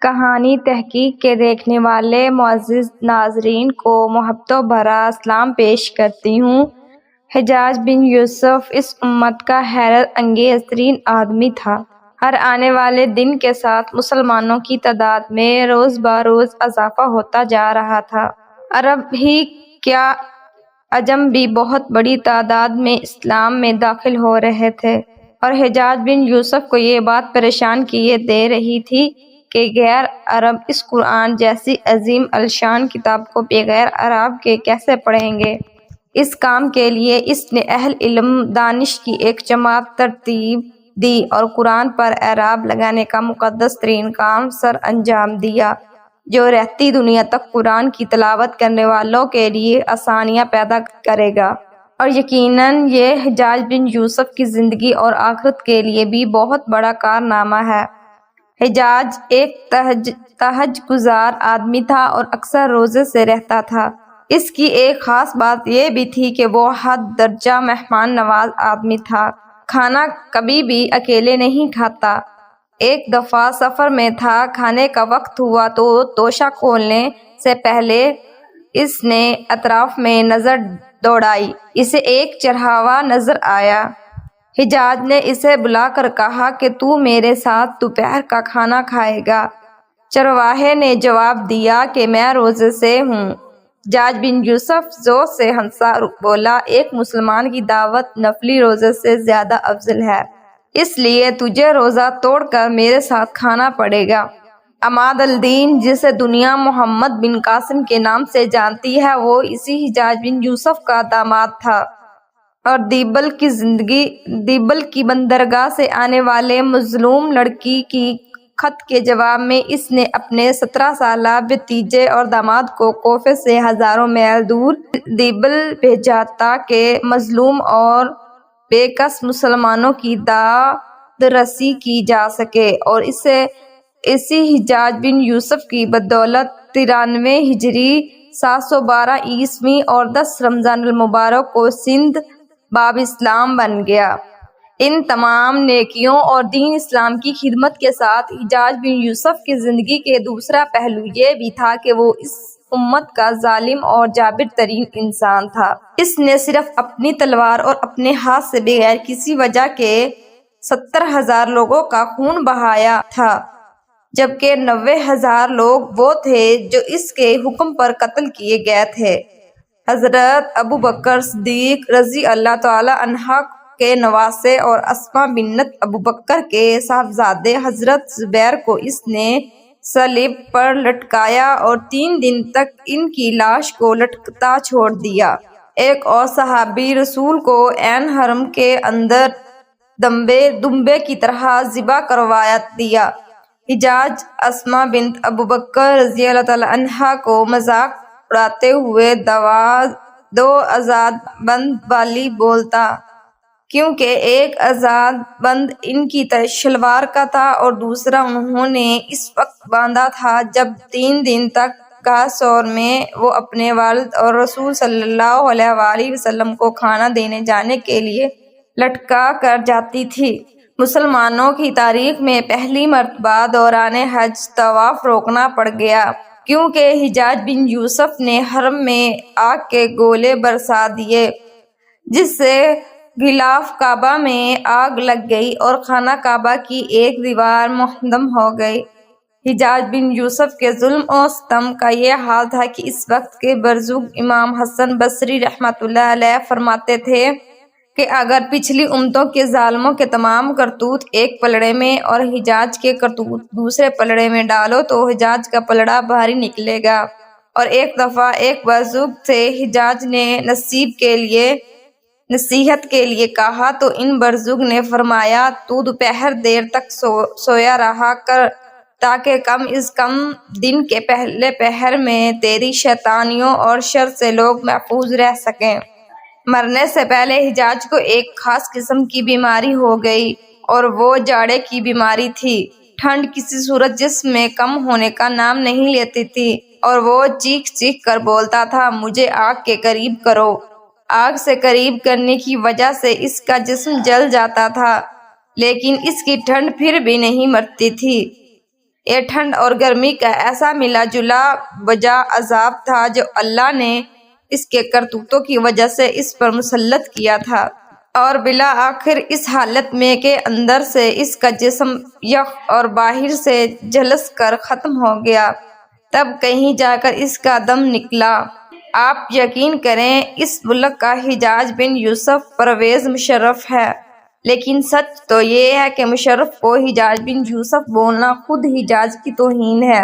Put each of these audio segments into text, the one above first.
کہانی تحقیق کے دیکھنے والے معزز ناظرین کو محبتوں بھرا سلام پیش کرتی ہوں۔ حجاج بن یوسف اس امت کا حیرت انگیز ترین آدمی تھا۔ ہر آنے والے دن کے ساتھ مسلمانوں کی تعداد میں روز بروز اضافہ ہوتا جا رہا تھا۔ عرب ہی کیا عجم بھی بہت بڑی تعداد میں اسلام میں داخل ہو رہے تھے، اور حجاج بن یوسف کو یہ بات پریشان کیے دے رہی تھی کہ غیر عرب اس قرآن جیسی عظیم الشان کتاب کو بغیر اعراب کے کیسے پڑھیں گے۔ اس کام کے لیے اس نے اہل علم دانش کی ایک جماعت ترتیب دی اور قرآن پر اعراب لگانے کا مقدس ترین کام سر انجام دیا، جو رہتی دنیا تک قرآن کی تلاوت کرنے والوں کے لیے آسانیاں پیدا کرے گا۔ اور یقیناً یہ حجاج بن یوسف کی زندگی اور آخرت کے لیے بھی بہت بڑا کارنامہ ہے۔ حجاج ایک تہجد گزار آدمی تھا اور اکثر روزے سے رہتا تھا۔ اس کی ایک خاص بات یہ بھی تھی کہ وہ حد درجہ مہمان نواز آدمی تھا۔ کھانا کبھی بھی اکیلے نہیں کھاتا۔ ایک دفعہ سفر میں تھا، کھانے کا وقت ہوا تو توشہ کھولنے سے پہلے اس نے اطراف میں نظر دوڑائی۔ اسے ایک چرواہا نظر آیا۔ حجاج نے اسے بلا کر کہا کہ تو میرے ساتھ دوپہر کا کھانا کھائے گا۔ چرواہے نے جواب دیا کہ میں روزے سے ہوں۔ حجاج بن یوسف زور سے ہنسا، بولا، ایک مسلمان کی دعوت نفلی روزے سے زیادہ افضل ہے، اس لیے تجھے روزہ توڑ کر میرے ساتھ کھانا پڑے گا۔ عماد الدین، جسے دنیا محمد بن قاسم کے نام سے جانتی ہے، وہ اسی حجاج بن یوسف کا داماد تھا، اور دیبل کی بندرگاہ سے آنے والے مظلوم لڑکی کی خط کے جواب میں اس نے اپنے 17 سالہ بھتیجے اور داماد کو کوفے سے ہزاروں میل دور دیبل بھیجا تاکہ مظلوم اور بے کس مسلمانوں کی داد رسی کی جا سکے، اور اسی حجاج بن یوسف کی بدولت 93 ہجری 712 عیسوی اور 10 رمضان المبارک کو سندھ باب اسلام بن گیا۔ ان تمام نیکیوں اور دین اسلام کی خدمت کے ساتھ حجاج بن یوسف کی زندگی کے دوسرا پہلو یہ بھی تھا کہ وہ اس امت کا ظالم اور جابر ترین انسان تھا۔ اس نے صرف اپنی تلوار اور اپنے ہاتھ سے بغیر کسی وجہ کے 70,000 لوگوں کا خون بہایا تھا، جبکہ 90,000 لوگ وہ تھے جو اس کے حکم پر قتل کیے گئے تھے۔ حضرت ابوبکر صدیق رضی اللہ تعالی عنہ کے نواسے اور اسماء بنت ابوبکر کے صاحبزادے حضرت زبیر کو اس نے صلیب پر لٹکایا اور 3 دن تک ان کی لاش کو لٹکتا چھوڑ دیا۔ ایک اور صحابی رسول کو عین حرم کے اندر دمبے کی طرح ذبح کروا دیا۔ حجاج اسماء بنت ابوبکر رضی اللہ تعالی عنہ کو مذاق اڑاتے ہوئے دو آزاد بند والی بولتا، کیونکہ ایک آزاد بند ان کی شلوار کا تھا اور دوسرا انہوں نے اس وقت باندھا تھا جب 3 دن تک کا سور میں وہ اپنے والد اور رسول صلی اللہ علیہ وآلہ وسلم کو کھانا دینے جانے کے لیے لٹکا کر جاتی تھی۔ مسلمانوں کی تاریخ میں پہلی مرتبہ دوران حج طواف روکنا پڑ گیا، کیونکہ حجاج بن یوسف نے حرم میں آگ کے گولے برسا دیے، جس سے غلاف کعبہ میں آگ لگ گئی اور خانہ کعبہ کی ایک دیوار منہدم ہو گئی۔ حجاج بن یوسف کے ظلم و ستم کا یہ حال تھا کہ اس وقت کے بزرگ امام حسن بصری رحمۃ اللہ علیہ فرماتے تھے کہ اگر پچھلی امتوں کے ظالموں کے تمام کرتوت ایک پلڑے میں اور حجاج کے کرتوت دوسرے پلڑے میں ڈالو تو حجاج کا پلڑا بھاری نکلے گا۔ اور ایک دفعہ ایک بزرگ سے حجاج نے نصیحت کے لیے کہا تو ان بزرگ نے فرمایا، تو دوپہر دیر تک سویا رہا کر تاکہ کم از کم دن کے پہلے پہر میں تیری شیطانیوں اور شر سے لوگ محفوظ رہ سکیں۔ مرنے سے پہلے حجاج کو ایک خاص قسم کی بیماری ہو گئی، اور وہ جاڑے کی بیماری تھی۔ ٹھنڈ کسی صورت جسم میں کم ہونے کا نام نہیں لیتی تھی، اور وہ چیخ چیخ کر بولتا تھا، مجھے آگ کے قریب کرو۔ آگ سے قریب کرنے کی وجہ سے اس کا جسم جل جاتا تھا، لیکن اس کی ٹھنڈ پھر بھی نہیں مرتی تھی۔ یہ ٹھنڈ اور گرمی کا ایسا ملا جلا وجہ عذاب تھا جو اللہ نے اس کے کرتوتوں کی وجہ سے اس پر مسلط کیا تھا، اور بالآخر اس حالت میں کہ اندر سے اس کا جسم یخ اور باہر سے جھلس کر ختم ہو گیا، تب کہیں جا کر اس کا دم نکلا۔ آپ یقین کریں اس ملک کا حجاج بن یوسف پرویز مشرف ہے، لیکن سچ تو یہ ہے کہ مشرف کو حجاج بن یوسف بولنا خود حجاج کی توہین ہے،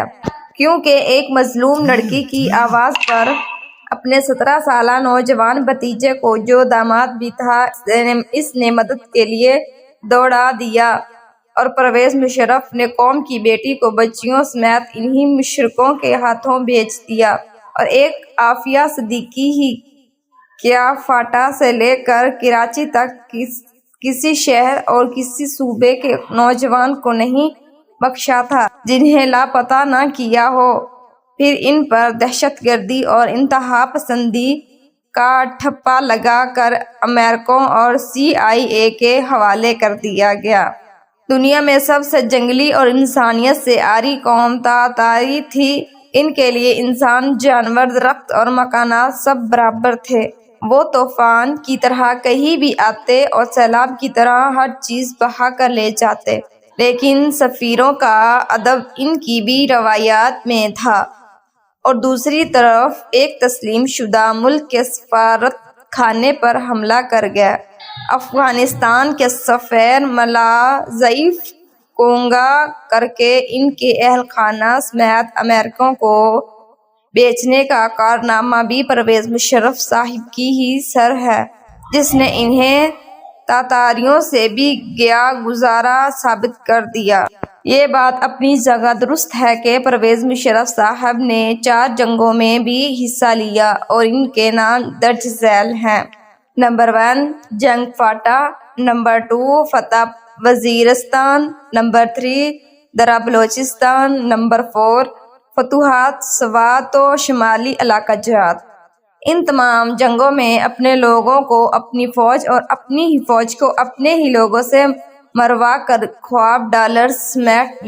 کیونکہ ایک مظلوم لڑکی کی آواز پر اپنے 17 سالہ نوجوان بھتیجے کو، جو داماد بھی تھا، اس نے مدد کے لیے دوڑا دیا، اور پرویز مشرف نے قوم کی بیٹی کو بچیوں سمیت انہی مشرکوں کے ہاتھوں بھیج دیا، اور ایک عافیہ صدیقی ہی کیا فاٹا سے لے کر کراچی تک کسی شہر اور کسی صوبے کے نوجوان کو نہیں بخشا تھا جنہیں لاپتہ نہ کیا ہو۔ پھر ان پر دہشت گردی اور انتہا پسندی کا ٹھپا لگا کر امریکوں اور CIA کے حوالے کر دیا گیا۔ دنیا میں سب سے جنگلی اور انسانیت سے عاری قوم تاتاری تھی۔ ان کے لیے انسان، جانور، درخت اور مکانات سب برابر تھے۔ وہ طوفان کی طرح کہیں بھی آتے اور سیلاب کی طرح ہر چیز بہا کر لے جاتے، لیکن سفیروں کا ادب ان کی بھی روایات میں تھا، اور دوسری طرف ایک تسلیم شدہ ملک کے سفارت خانے پر حملہ کر گئے۔ افغانستان کے سفیر ملا ضعیف کو گنگا کر کے ان کے اہل خانہ سمیت امریکوں کو بیچنے کا کارنامہ بھی پرویز مشرف صاحب کی ہی سر ہے، جس نے انہیں تاتاریوں سے بھی گیا گزارا ثابت کر دیا۔ یہ بات اپنی جگہ درست ہے کہ پرویز مشرف صاحب نے 4 جنگوں میں بھی حصہ لیا، اور ان کے نام درج ذیل ہیں: نمبر 1 جنگ فاٹا، نمبر 2 فتح وزیرستان، نمبر 3 درہ بلوچستان، نمبر 4 فتوحات سوات و شمالی علاقہ جات۔ ان تمام جنگوں میں اپنے لوگوں کو اپنی فوج اور اپنی ہی فوج کو اپنے ہی لوگوں سے مروا کر خوب ڈالر سمیٹ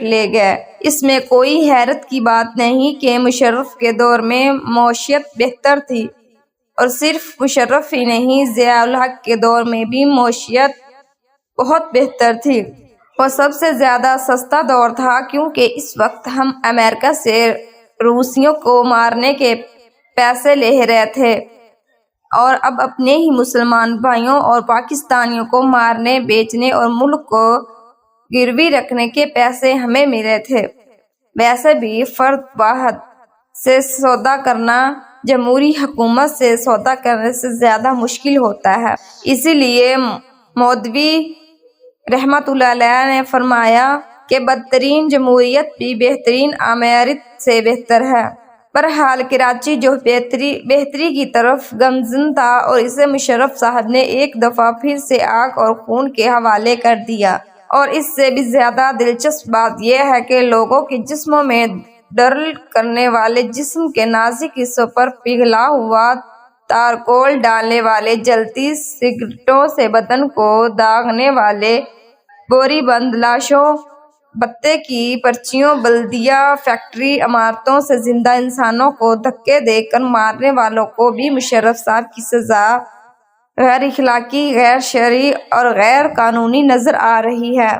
لے گئے۔ اس میں کوئی حیرت کی بات نہیں کہ مشرف کے دور میں معیشت بہتر تھی، اور صرف مشرف ہی نہیں، ضیاء الحق کے دور میں بھی معیشت بہت بہتر تھی۔ وہ سب سے زیادہ سستا دور تھا، کیونکہ اس وقت ہم امریکہ سے روسیوں کو مارنے کے پیسے لے رہے تھے، اور اب اپنے ہی مسلمان بھائیوں اور پاکستانیوں کو مارنے، بیچنے اور ملک کو گروی رکھنے کے پیسے ہمیں ملے تھے۔ ویسے بھی فرد واحد سے سودا کرنا جمہوری حکومت سے سودا کرنے سے زیادہ مشکل ہوتا ہے۔ اسی لیے مودودی رحمۃ اللہ علیہ نے فرمایا کہ بدترین جمہوریت بھی بہترین امارت سے بہتر ہے۔ بہرحال کراچی جو بہتری کی طرف گامزن تھا، اور اسے مشرف صاحب نے ایک دفعہ پھر سے آگ اور خون کے حوالے کر دیا۔ اور اس سے بھی زیادہ دلچسپ بات یہ ہے کہ لوگوں کے جسموں میں ڈرل کرنے والے، جسم کے نازک حصوں پر پگھلا ہوا تارکول ڈالنے والے، جلتی سگریٹوں سے بدن کو داغنے والے، بوری بند لاشوں، بتے کی پرچیوں، بلدیہ فیکٹری عمارتوں سے زندہ انسانوں کو دھکے دے کر مارنے والوں کو بھی مشرف صاحب کی سزا غیر اخلاقی، غیر شرعی اور غیر قانونی نظر آ رہی ہے۔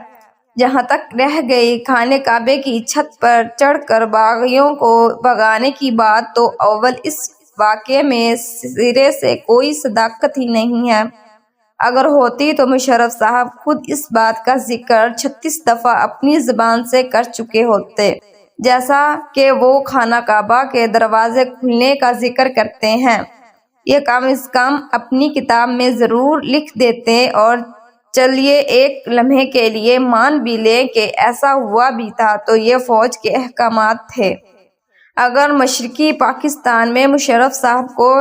جہاں تک رہ گئی خانہ کعبہ کی چھت پر چڑھ کر باغیوں کو بھگانے کی بات، تو اول اس واقعے میں سرے سے کوئی صداقت ہی نہیں ہے۔ اگر ہوتی تو مشرف صاحب خود اس بات کا ذکر 36 دفعہ اپنی زبان سے کر چکے ہوتے، جیسا کہ وہ خانہ کعبہ کے دروازے کھلنے کا ذکر کرتے ہیں۔ یہ کم از کم اپنی کتاب میں ضرور لکھ دیتے، اور چلیے ایک لمحے کے لیے مان بھی لیں کہ ایسا ہوا بھی تھا، تو یہ فوج کے احکامات تھے۔ اگر مشرقی پاکستان میں مشرف صاحب کو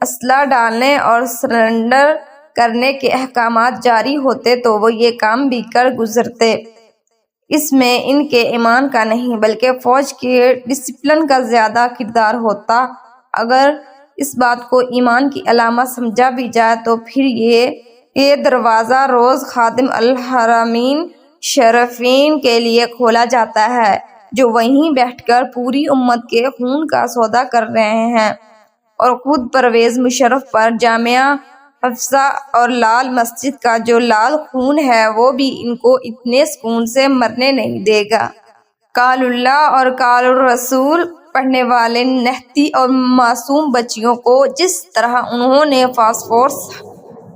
اسلحہ ڈالنے اور سرنڈر کرنے کے احکامات جاری ہوتے تو وہ یہ کام بھی کر گزرتے۔ اس میں ان کے ایمان کا نہیں بلکہ فوج کے ڈسپلن کا زیادہ کردار ہوتا۔ اگر اس بات کو ایمان کی علامت سمجھا بھی جائے تو پھر یہ دروازہ روز خادم الحرمین شرفین کے لیے کھولا جاتا ہے، جو وہیں بیٹھ کر پوری امت کے خون کا سودا کر رہے ہیں، اور خود پرویز مشرف پر جامعہ حفصہ اور لال مسجد کا جو لال خون ہے وہ بھی ان کو اتنے سکون سے مرنے نہیں دے گا۔ قال اللہ اور قال الرسول پڑھنے والے نہتی اور معصوم بچیوں کو جس طرح انہوں نے فاسفورس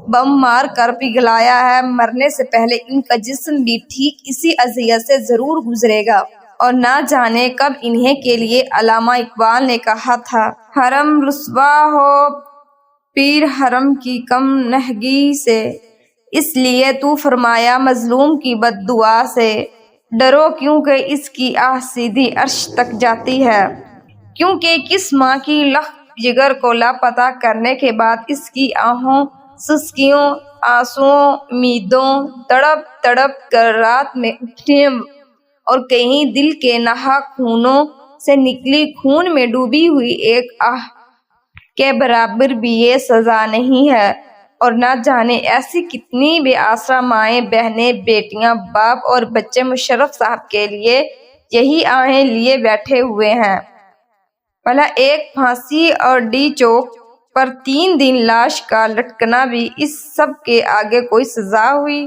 بم مار کر پگھلایا ہے، مرنے سے پہلے ان کا جسم بھی ٹھیک اسی اذیت سے ضرور گزرے گا، اور نہ جانے کب انہیں کے لیے علامہ اقبال نے کہا تھا، حرم رسوا ہو پیر حرم کی کم نہگی سے، اس لیے تو فرمایا مظلوم کی بد دعا سے، ڈرو کیونکہ اس کی آہ سیدھی عرش تک جاتی ہے، کیونکہ کس ماں کی لخت جگر کو لاپتہ کرنے کے بعد اس کی آہوں، سسکیوں، آنسوؤں، امیدوں، تڑپ تڑپ کر رات میں اٹھنے اور کہیں دل کے نہا خونوں سے نکلی خون میں ڈوبی ہوئی ایک آہ کے برابر بھی یہ سزا نہیں ہے، اور نہ جانے ایسی کتنی بے آسرا مائیں، بہنیں، بیٹیاں، باپ اور بچے مشرف صاحب کے لیے یہی آہیں لیے بیٹھے ہوئے ہیں۔ بھلا ایک پھانسی اور ڈی چوک پر 3 دن لاش کا لٹکنا بھی اس سب کے آگے کوئی سزا ہوئی؟